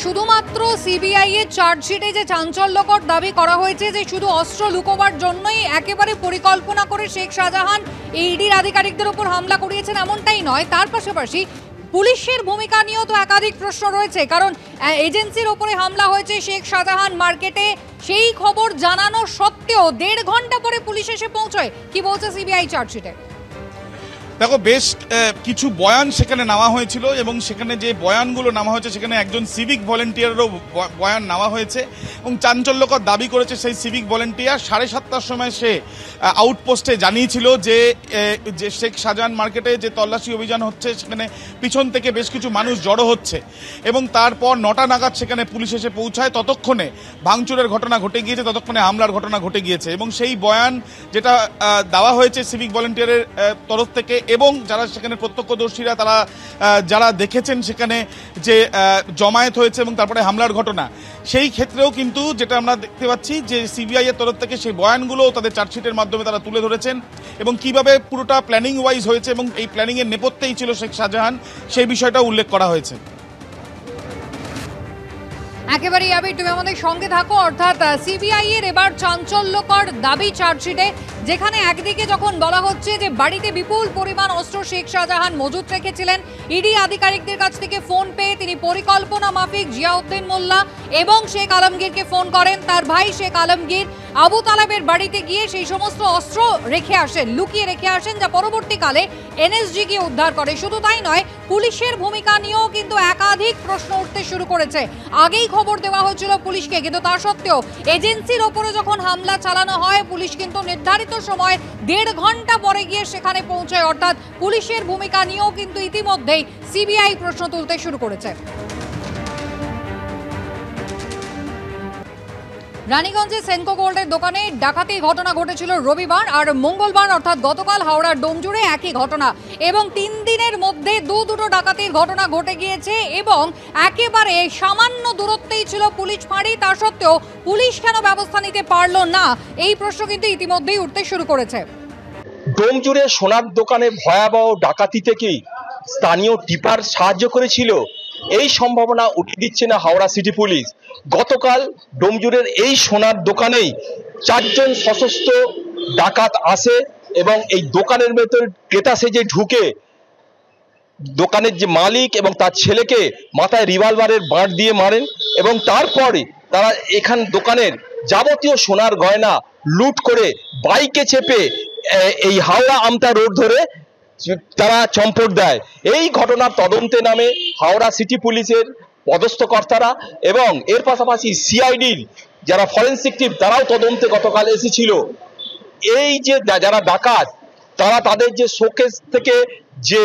শুধুমাত্র সিবিআই এর চার্জশিটে যে চাঞ্চল্যকর দাবি করা হয়েছে যে শুধু অস্ত্র লুকোবার জন্যই একেবারে পরিকল্পনা করে শেখ শাহজাহান ইডির আধিকারিকদের উপর হামলা করিয়েছেন এমনটাই নয়, তার পাশাপাশি পুলিশের ভূমিকা নিয়েও তো একাধিক প্রশ্ন রয়েছে। কারণ এজেন্সির ওপরে হামলা হয়েছে শেখ শাহজাহান মার্কেটে, সেই খবর জানানো সত্ত্বেও 1.5 ঘন্টা পরে পুলিশ এসে পৌঁছয়। কি বলছে সিবিআই চার্জশিটে? দেখো, বেশ কিছু বয়ান সেখানে নেওয়া হয়েছিল এবং সেখানে যে বয়ানগুলো নেওয়া হয়েছে সেখানে একজন সিভিক ভলেন্টিয়ারেরও বয়ান নেওয়া হয়েছে এবং চাঞ্চল্যকর দাবি করেছে সেই সিভিক ভলেন্টিয়ার 7:30টার সময় সে আউটপোস্টে জানিয়েছিল যে শেখ শাহজাহান মার্কেটে যে তল্লাশি অভিযান হচ্ছে সেখানে পিছন থেকে বেশ কিছু মানুষ জড়ো হচ্ছে এবং তারপর 9টা নাগাদ সেখানে পুলিশ এসে পৌঁছায়। ততক্ষণে ভাঙচুরের ঘটনা ঘটে গিয়েছে, ততক্ষণে হামলার ঘটনা ঘটে গিয়েছে এবং সেই বয়ান যেটা দেওয়া হয়েছে সিভিক ভলেন্টিয়ারের তরফ থেকে এবং যারা সেখানে প্রত্যক্ষদর্শীরা তারা যারা দেখেছেন সেখানে যে জমায়েত হয়েছে এবং তারপরে হামলার ঘটনা, সেই ক্ষেত্রেও কিন্তু যেটা আমরা দেখতে পাচ্ছি যে সিবিআই এর তরফ থেকে সেই বয়ানগুলো তাদের চার্জশিটের মাধ্যমে তারা তুলে ধরেছেন এবং কিভাবে পুরোটা প্ল্যানিং ওয়াইজ হয়েছে এবং এই প্ল্যানিং এর নেপথ্যেই ছিল শেখ শাহজাহান, সেই বিষয়টা উল্লেখ করা হয়েছে। একেবারেই আবির, তুমি আমাদের সঙ্গে থাকো। অর্থাৎ সিবিআই এর এবার চাঞ্চল্যকর দাবি চার্জশিটে, যেখানে একদিকে যখন বলা হচ্ছে যে বাড়িতে বিপুল পরিমাণ অস্ত্র শেখ শাহজাহান মজুত রেখেছিলেন, ইডি আধিকারিকদের কাছ থেকে ফোন পেয়ে তিনি পরিকল্পনা মাফিক জিয়াউদ্দিন মোল্লা এবং শেখ আলমগীরকে ফোন করেন। তার ভাই শেখ আলমগীর আবু তালেবের বাড়িতে গিয়ে সেই সমস্ত অস্ত্র রেখে আসেন, লুকিয়ে রেখে আসেন, যা পরবর্তীকালে এনএসজি গিয়ে উদ্ধার করে। শুধু তাই নয়, পুলিশের ভূমিকা নিয়েও কিন্তু একাধিক প্রশ্ন উঠতে শুরু করেছে। আগেই খবর দেওয়া হয়েছিল পুলিশকে, কিন্তু তা সত্ত্বেও এজেন্সির ওপরে যখন হামলা চালানো হয় পুলিশ কিন্তু নির্ধারিত সময় 1.5 ঘন্টা পরে গিয়ে সেখানে পৌঁছায়। অর্থাৎ পুলিশের ভূমিকা নিয়েও কিন্তু ইতিমধ্যেই সিবিআই প্রশ্ন তুলতে শুরু করেছে। রানীগঞ্জে সেনকো গোল্ডের দোকানে ডাকাতির ঘটনা ঘটেছিল রবিবার, আর মঙ্গলবার অর্থাৎ গতকাল হাওড়ার ডোমজুড়ে একই ঘটনা এবং 3 দিনের মধ্যে দুটো ডাকাতির ঘটনা ঘটে গিয়েছে এবং একেবারে সামান্য দূরত্বেই ছিল পুলিশ ফাঁড়ি। তা সত্ত্বেও পুলিশ কেন ব্যবস্থা নিতে পারল না, এই প্রশ্ন কিন্তু ইতিমধ্যেই উঠতে শুরু করেছে। ডোমজুড়ে সোনার দোকানে ভয়াবহ ডাকাতি থেকেই স্থানীয় টিপার সাহায্য করেছিল, এই সম্ভাবনা উঠে দিচ্ছে না হাওড়া সিটি পুলিশ। গতকাল ডোমজুড়ের এই সোনার দোকানেই 4 জন সশস্ত্র ডাকাত আসে এবং এই দোকানের ভেতর ক্রেতা সেজে ঢুকে দোকানের যে মালিক এবং তার ছেলেকে মাথায় রিভলভারের বাঁট দিয়ে মারেন এবং তারপরে তারা এখান দোকানের যাবতীয় সোনার গয়না লুট করে বাইকে চেপে এই হাওড়া আমতা রোড ধরে তারা চম্পট দেয়। এই ঘটনার তদন্তে নামে হাওড়া সিটি পুলিশের পদস্থ কর্তারা এবং এর পাশাপাশি সিআইডির যারা ফরেনসিক টিম তারাও তদন্তে গতকাল এসেছিল। এই যে যারা ডাকাত তারা তাদের যে শোকেস থেকে যে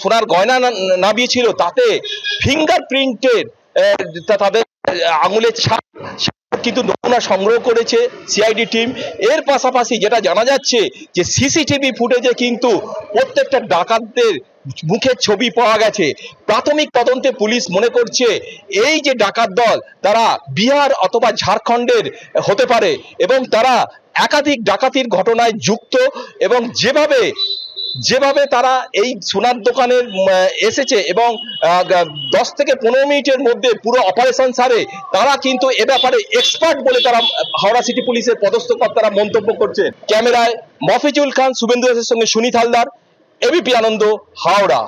সোনার গয়না নামিয়েছিল তাতে ফিঙ্গারপ্রিন্টের তাদের আঙুলের ছাপ কিন্তু নমুনা সংগ্রহ করেছে সিআইডি টিম। এর পাশাপাশি যেটা জানা যাচ্ছে যে সিসিটিভি ফুটেজে কিন্তু প্রত্যেকটা ডাকাতদের মুখের ছবি পাওয়া গেছে। প্রাথমিক তদন্তে পুলিশ মনে করছে এই যে ডাকাত দল তারা বিহার অথবা ঝাড়খণ্ডের হতে পারে এবং তারা একাধিক ডাকাতির ঘটনায় যুক্ত এবং যেভাবে তারা এই সোনার দোকানে এসেছে এবং 10 থেকে 15 মিনিটের মধ্যে পুরো অপারেশন সারে, তারা কিন্তু এ ব্যাপারে এক্সপার্ট বলে তারা হাওড়া সিটি পুলিশের পদস্থ কর্তারা মন্তব্য করছে। ক্যামেরায় মফিজুল খান, শুভেন্দু দাসের সঙ্গে সুনীত হালদার, এবিপি আনন্দ, হাওড়া।